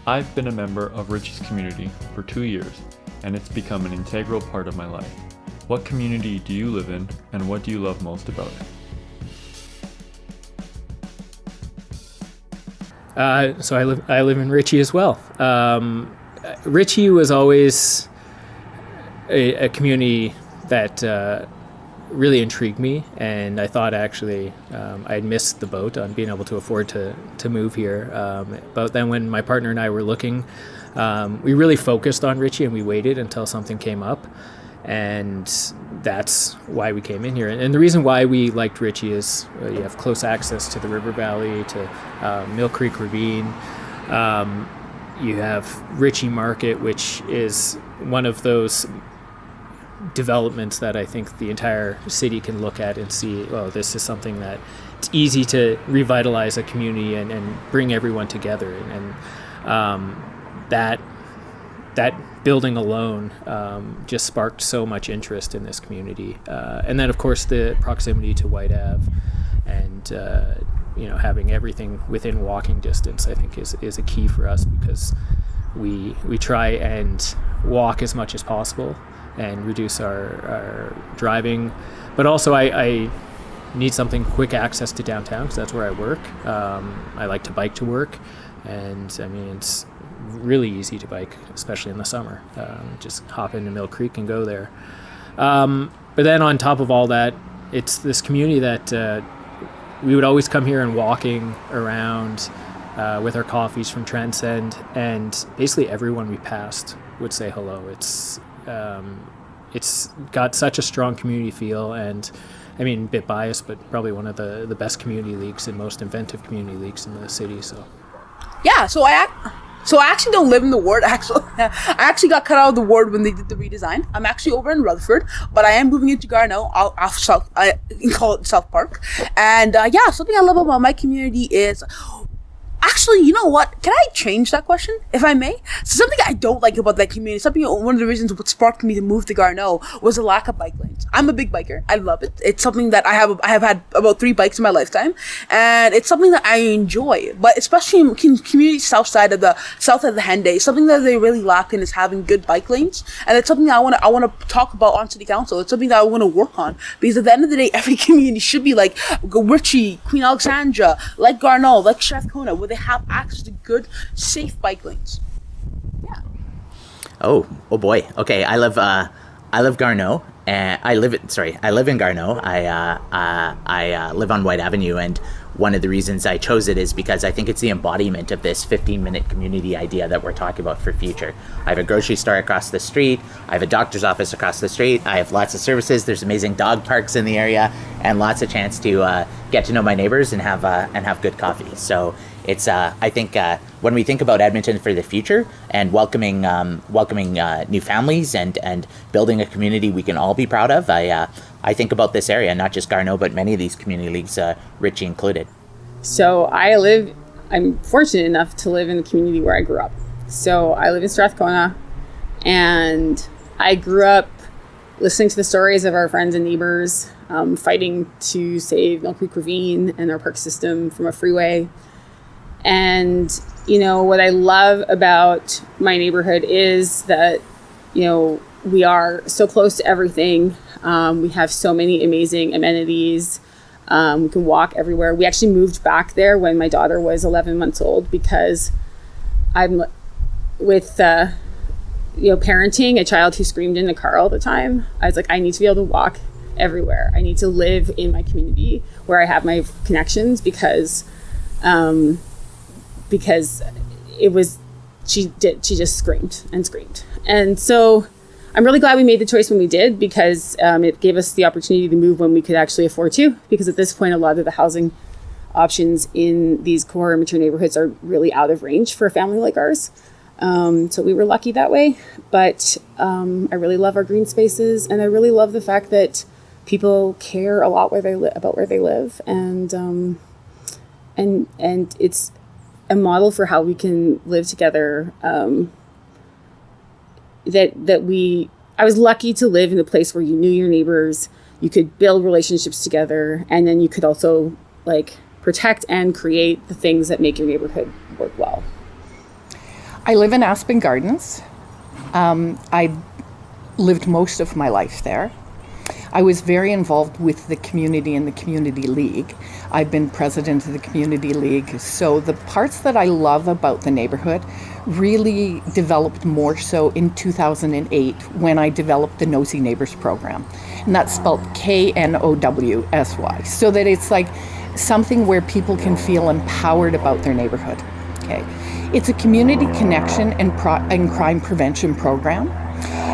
I've been a member of Ritchie's community for 2 years, and it's become an integral part of my life. What community do you live in, and what do you love most about it? So I live in Ritchie as well. Ritchie was always a community that really intrigued me, and I thought actually I'd missed the boat on being able to afford to move here. But then when my partner and I were looking, we really focused on Ritchie, and we waited until something came up, and that's why we came in here. And the reason why we liked Ritchie is you have close access to the river valley, to Mill Creek Ravine. You have Ritchie Market, which is one of those developments that I think the entire city can look at and see, oh, this is something that it's easy to revitalize a community and bring everyone together. And that building alone just sparked so much interest in this community. And then, of course, the proximity to White Ave and having everything within walking distance, I think is a key for us, because we try and walk as much as possible and reduce our driving. But also I need something quick access to downtown, because that's where I work. I like to bike to work, and I mean, it's really easy to bike, especially in the summer. Just hop into Mill Creek and go there. But then on top of all that, it's this community that we would always come here and walking around with our coffees from Transcend, and basically everyone we passed would say hello. It's got such a strong community feel, and I mean, a bit biased, but probably one of the best community leagues and most inventive community leagues in the city. So yeah, so I actually don't live in the ward. Actually, I actually got cut out of the ward when they did the redesign. I'm actually over in Rutherford, but I am moving into Garneau, off South. I call it South Park. And something I love about my community is, actually, you know what? Can I change that question, if I may? So something I don't like about that community, one of the reasons what sparked me to move to Garneau was the lack of bike lanes. I'm a big biker. I love it. It's something that I have had about 3 bikes in my lifetime, and it's something that I enjoy. But especially in community south of the Henday, something that they really lack in is having good bike lanes, and it's something that I want to talk about on city council. It's something that I want to work on, because at the end of the day, every community should be like Ritchie, Queen Alexandra, like Garneau, like Strathcona, where they have access to good, safe bike lanes. Yeah. Oh boy. Okay, I live Garneau. I live in Garneau. I live on White Avenue, and one of the reasons I chose it is because I think it's the embodiment of this 15-minute community idea that we're talking about for future. I have a grocery store across the street. I have a doctor's office across the street. I have lots of services. There's amazing dog parks in the area, and lots of chance to get to know my neighbors and have good coffee. So it's I think when we think about Edmonton for the future and welcoming new families and building a community we can all be proud of, I think about this area, not just Garneau, but many of these community leagues, Ritchie included. So I'm fortunate enough to live in the community where I grew up. So I live in Strathcona, and I grew up listening to the stories of our friends and neighbors fighting to save Mill Creek Ravine and our park system from a freeway. And, what I love about my neighborhood is that, we are so close to everything. We have so many amazing amenities. We can walk everywhere. We actually moved back there when my daughter was 11 months old, because I'm with, parenting a child who screamed in the car all the time. I was like, I need to be able to walk everywhere. I need to live in my community where I have my connections, because she just screamed and screamed. And so I'm really glad we made the choice when we did, because it gave us the opportunity to move when we could actually afford to, because at this point, a lot of the housing options in these core and mature neighborhoods are really out of range for a family like ours. So we were lucky that way, but I really love our green spaces, and I really love the fact that people care a lot about where they live, and it's a model for how we can live together. I was lucky to live in a place where you knew your neighbors, you could build relationships together, and then you could also protect and create the things that make your neighborhood work well. I live in Aspen Gardens. I lived most of my life there. I was very involved with the community and the Community League. I've been president of the Community League. So the parts that I love about the neighborhood really developed more so in 2008 when I developed the Nosy Neighbors program. And that's spelled KNOWSY. So that it's like something where people can feel empowered about their neighborhood. Okay. It's a community connection and crime prevention program.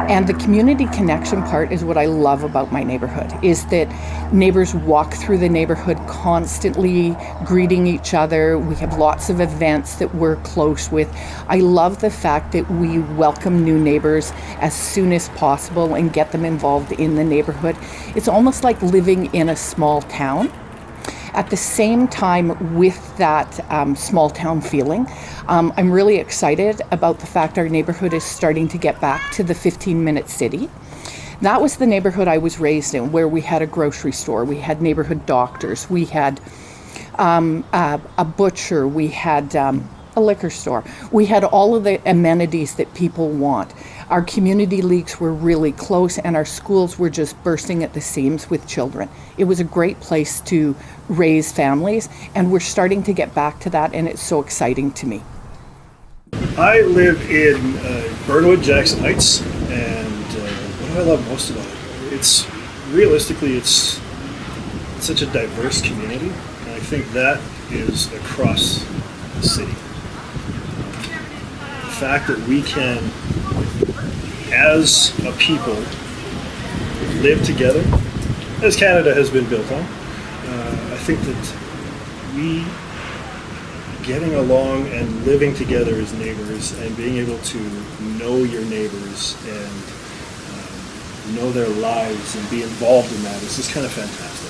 And the community connection part is what I love about my neighborhood, is that neighbors walk through the neighborhood constantly greeting each other. We have lots of events that we're close with. I love the fact that we welcome new neighbors as soon as possible and get them involved in the neighborhood. It's almost like living in a small town. At the same time, with that small town feeling, I'm really excited about the fact our neighborhood is starting to get back to the 15-minute city. That was the neighborhood I was raised in, where we had a grocery store, we had neighborhood doctors, we had a butcher, we had a liquor store. We had all of the amenities that people want. Our community leagues were really close, and our schools were just bursting at the seams with children. It was a great place to raise families, and we're starting to get back to that, and it's so exciting to me. I live in Burnwood, Jackson Heights, and what do I love most about it? It's realistically, it's such a diverse community, and I think that is across the city. The fact that we can, as a people, live together, as Canada has been built on. I think that we getting along and living together as neighbors and being able to know your neighbors and know their lives and be involved in that is just kind of fantastic.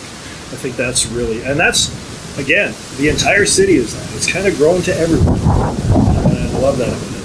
I think that's really, and that's, again, the entire city is that. It's kind of grown to everyone. And I love that about it.